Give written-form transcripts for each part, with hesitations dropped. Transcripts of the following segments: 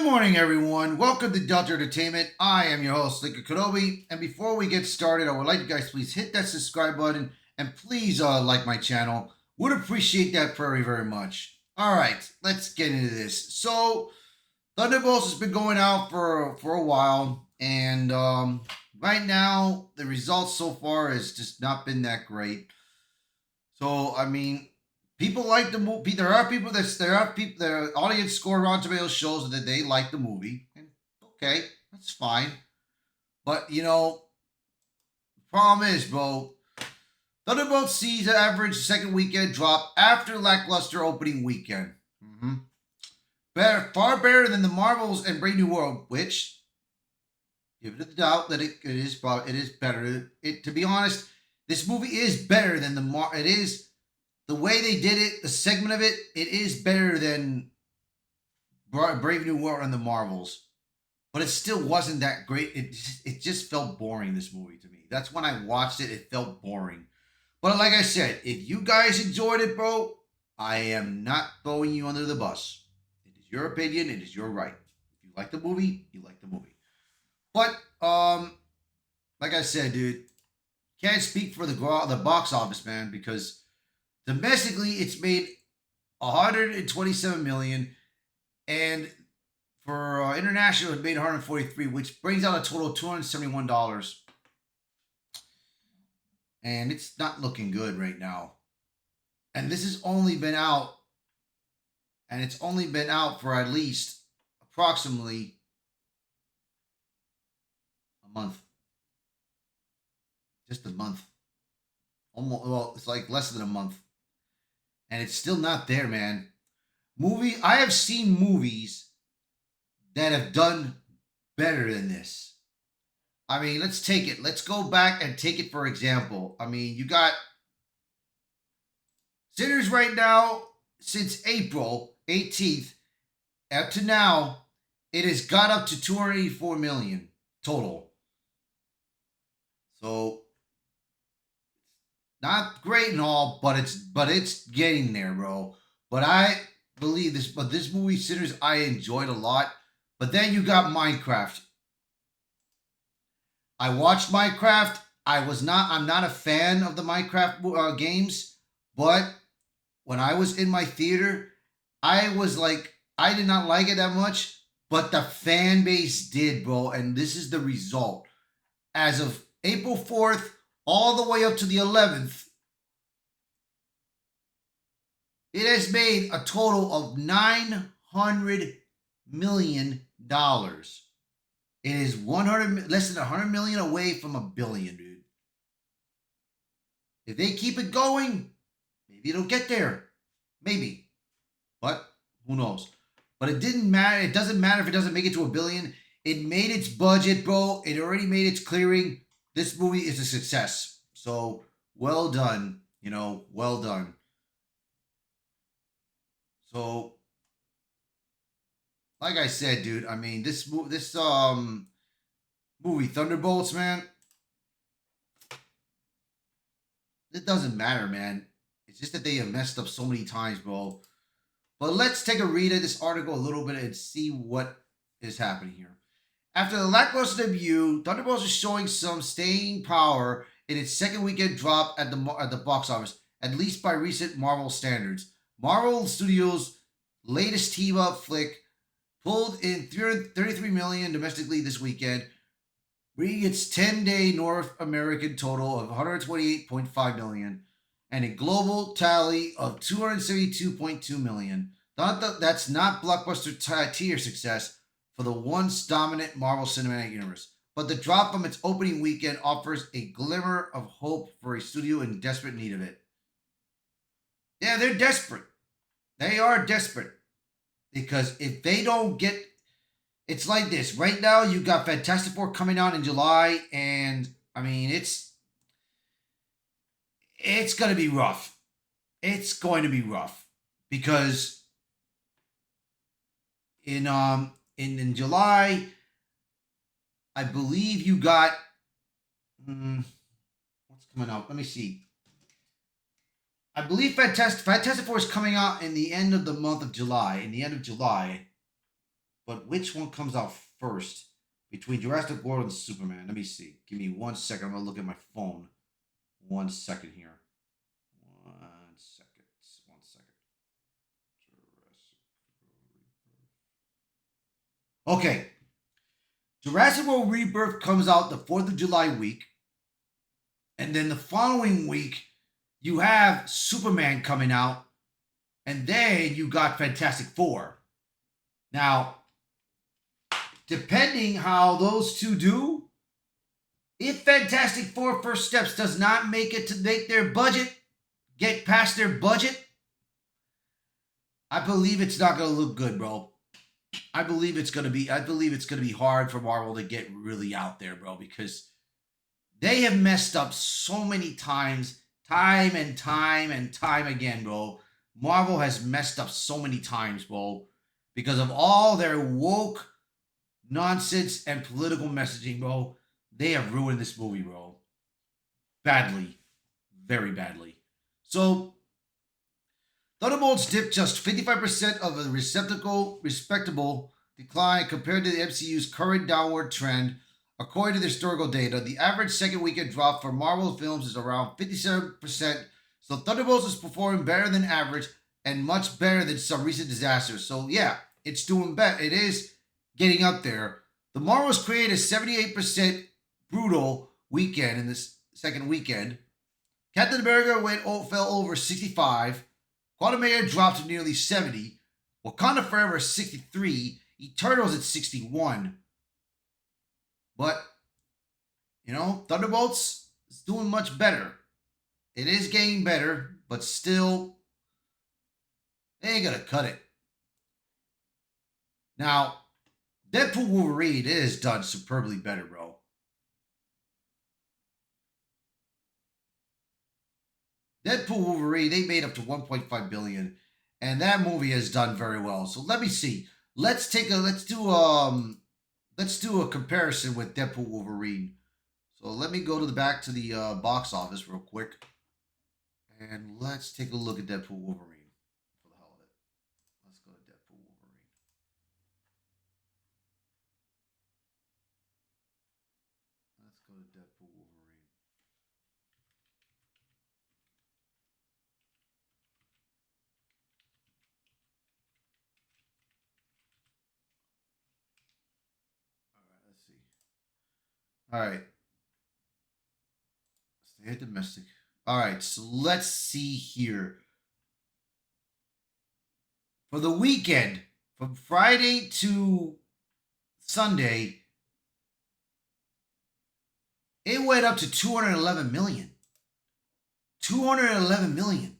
Good morning, everyone. Welcome to Delta Entertainment. I am your host, Lincoln Kenobi. And before we get started, I would like you guys please hit that subscribe button and please like my channel. Would appreciate that very, very much. All right, let's get into this. So, Thunderbolts has been going out for a while, and right now the results so far has just not been that great. So, I mean, people like the movie. There are people. The audience score Rotten Tomatoes shows that they like the movie, and okay, that's fine. But problem is, bro, Thunderbolt sees the average second weekend drop after lackluster opening weekend. Better, far better than the Marvels and Brave New World, which give it the doubt that it is better. To be honest, this movie is better than it is the way they did it, the segment of it. It is better than Brave New World and the Marvels, but it still wasn't that great. It just felt boring. This movie to me. That's when I watched it. It felt boring. But like I said, if you guys enjoyed it, bro, I am not throwing you under the bus. It is your opinion. It is your right. If you like the movie, you like the movie. But like I said, dude, can't speak for the box office, man, because domestically it's made 127 million, and for international it made 143, which brings out a total of $271. And it's not looking good right now. And this has only been out, and it's only been out for at least approximately a month. Just a month. Almost, well, it's like less than a month. And it's still not there, man. I have seen movies that have done better than this. I mean, let's take it. Let's go back and take it for example. I mean, you got Sinners right now since April 18th up to now. It has got up to 284 million total. So not great and all, but it's getting there, bro. But I believe this. But this movie, Sinners, I enjoyed a lot. But then you got Minecraft. I watched Minecraft. I'm not a fan of the Minecraft games, but when I was in my theater, I was like, I did not like it that much, but the fan base did, bro. And this is the result. As of April 4th, all the way up to the 11th, it has made a total of $900 million. It is less than 100 million away from $1 billion, dude. If they keep it going, maybe it'll get there. Maybe. But who knows? But it didn't matter. It doesn't matter if it doesn't make it to $1 billion. It made its budget, bro. It already made its clearing. This movie is a success. So, well done. Well done. So, like I said, dude, I mean, this movie Thunderbolts, man, it doesn't matter, man. It's just that they have messed up so many times, bro. But let's take a read of this article a little bit and see what is happening here. After the lackluster debut, Thunderbolts is showing some staying power in its second weekend drop at the box office, at least by recent Marvel standards. Marvel Studios' latest team-up flick pulled in 333 million domestically this weekend, bringing its 10-day North American total of 128.5 million and a global tally of 272.2 million. That's not blockbuster tier success for the once dominant Marvel Cinematic Universe, but the drop from its opening weekend offers a glimmer of hope for a studio in desperate need of it. Yeah, they're desperate. They are desperate. Because if they don't get, it's like this. Right now, you got Fantastic Four coming out in July, and I mean, it's going to be rough. It's going to be rough because in July, I believe you got what's coming out. Let me see. I believe Fantastic Four is coming out in the end of the month of July. In the end of July. But which one comes out first between Jurassic World and Superman? Let me see. Give me 1 second. I'm gonna look at my phone. 1 second here. 1 second. 1 second. Jurassic World. Okay. Jurassic World Rebirth comes out the 4th of July week. And then the following week, you have Superman coming out. And then you got Fantastic Four. Now, depending how those two do, if Fantastic Four First Steps does not make it to make their budget, get past their budget, I believe it's not going to look good, bro. I believe it's going to be hard for Marvel to get really out there, bro, because they have messed up so many times, time and time and time again, bro. Marvel has messed up so many times, bro, because of all their woke nonsense and political messaging, bro. They have ruined this movie, bro. Badly. Very badly. So, Thunderbolts dipped just 55% of a respectable decline compared to the MCU's current downward trend. According to the historical data, the average second weekend drop for Marvel films is around 57%. So Thunderbolts is performing better than average and much better than some recent disasters. So yeah, it's doing better. It is getting up there. The Marvels created a 78% brutal weekend in this second weekend. Captain America fell over 65. Quantumania dropped to nearly 70. Wakanda Forever 63. Eternals at 61. But, Thunderbolts is doing much better. It is getting better, but still, they ain't gonna cut it. Now, Deadpool Wolverine, it is done superbly better, bro. Deadpool Wolverine, they made up to 1.5 billion, and that movie has done very well. So let me see. Let's do a comparison with Deadpool Wolverine. So let me go to the back to the box office real quick, and let's take a look at Deadpool Wolverine for the hell of it. Let's go to Deadpool Wolverine. Let's go to Deadpool Wolverine. All right, let's see. All right, stay domestic. All right, so let's see here. For the weekend, from Friday to Sunday, it went up to 211 million. 211 million.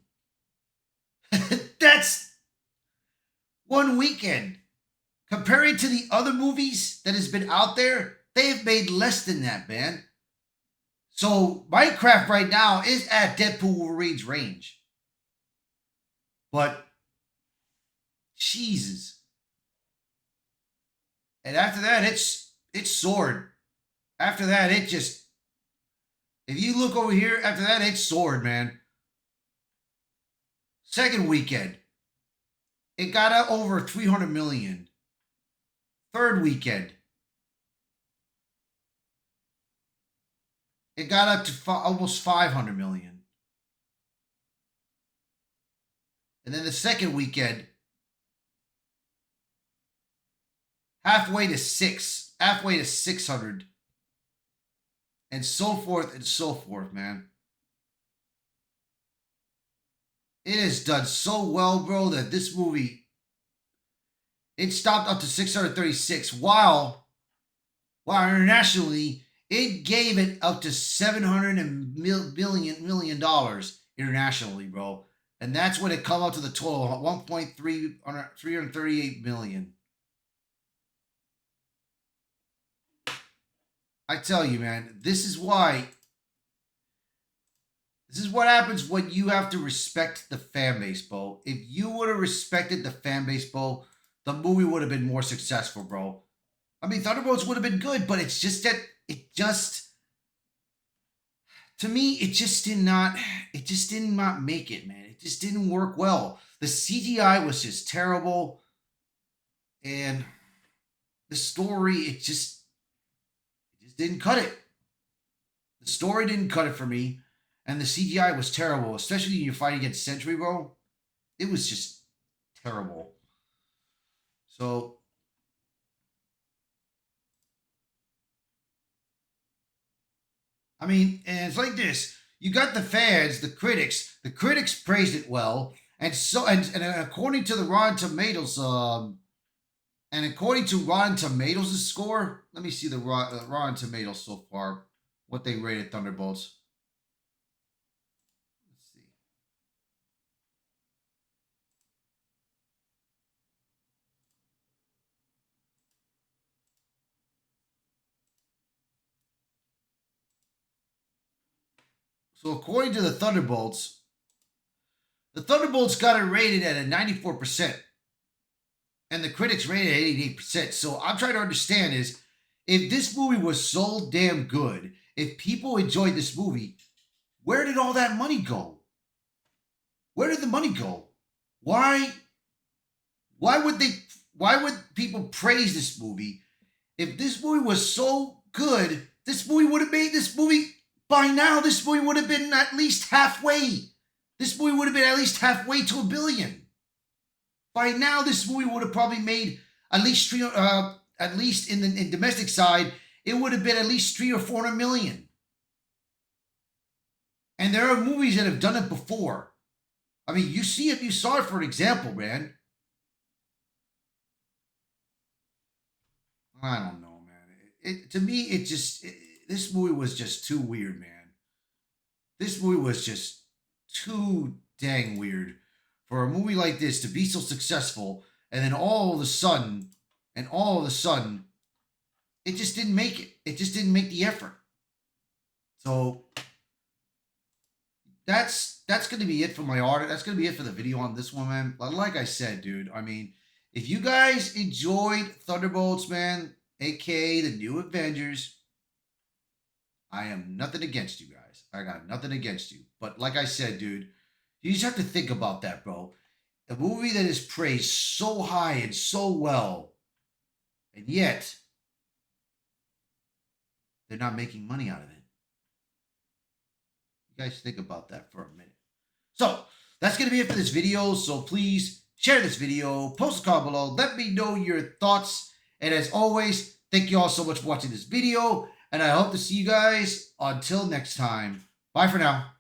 That's one weekend. Comparing to the other movies that has been out there, they've made less than that, man. So Minecraft right now is at Deadpool Wolverine's range. But Jesus. And after that, it's soared. After that, it just, if you look over here, after that, it's soared, man. Second weekend, it got up over 300 million. Third weekend, it got up to almost 500 million. And then the second weekend, halfway to 600. And so forth, man. It has done so well, bro, that this movie, it stopped up to 636, while internationally, it gave it up to $700 million internationally, bro. And that's when it come up to the total of 338 million. I tell you, man, this is what happens when you have to respect the fan base, bro. If you would have respected the fan base, bro, the movie would have been more successful, bro. I mean, Thunderbolts would have been good, but it's just that to me, it just did not make it, man. It just didn't work well. The CGI was just terrible. And the story, it just didn't cut it. The story didn't cut it for me, and the CGI was terrible, especially when you're fighting against Sentry, bro. It was just terrible. So I mean, and it's like this. You got the fans, the critics. The critics praised it well, and according to the Rotten Tomatoes, and according to Rotten Tomatoes' score, let me see the Rotten Tomatoes so far, what they rated Thunderbolts. Let's see. So according to the Thunderbolts got it rated at a 94%. And the critics rated it at 88%. So I'm trying to understand is, if this movie was so damn good, if people enjoyed this movie, where did all that money go? Where did the money go? Why would people praise this movie? If this movie was so good, this movie would have been at least halfway. This movie would have been at least halfway to $1 billion. By now, this movie would have probably made at least in domestic side, it would have been at least 300 or 400 million. And there are movies that have done it before. I mean, you saw it for an example, man. I don't know, man. To me, this movie was just too weird, man. This movie was just too dang weird for a movie like this to be so successful, and then all of a sudden, it just didn't make it. It just didn't make the effort. So that's going to be it for my art. That's going to be it for the video on this one, man. But like I said, dude, I mean, if you guys enjoyed Thunderbolts, man, aka the New Avengers, I am nothing against you guys. I got nothing against you. But like I said, dude, you just have to think about that, bro. A movie that is praised so high and so well, and yet they're not making money out of it. You guys think about that for a minute. So that's going to be it for this video. So please share this video, post a comment below, let me know your thoughts. And as always, thank you all so much for watching this video. And I hope to see you guys until next time. Bye for now.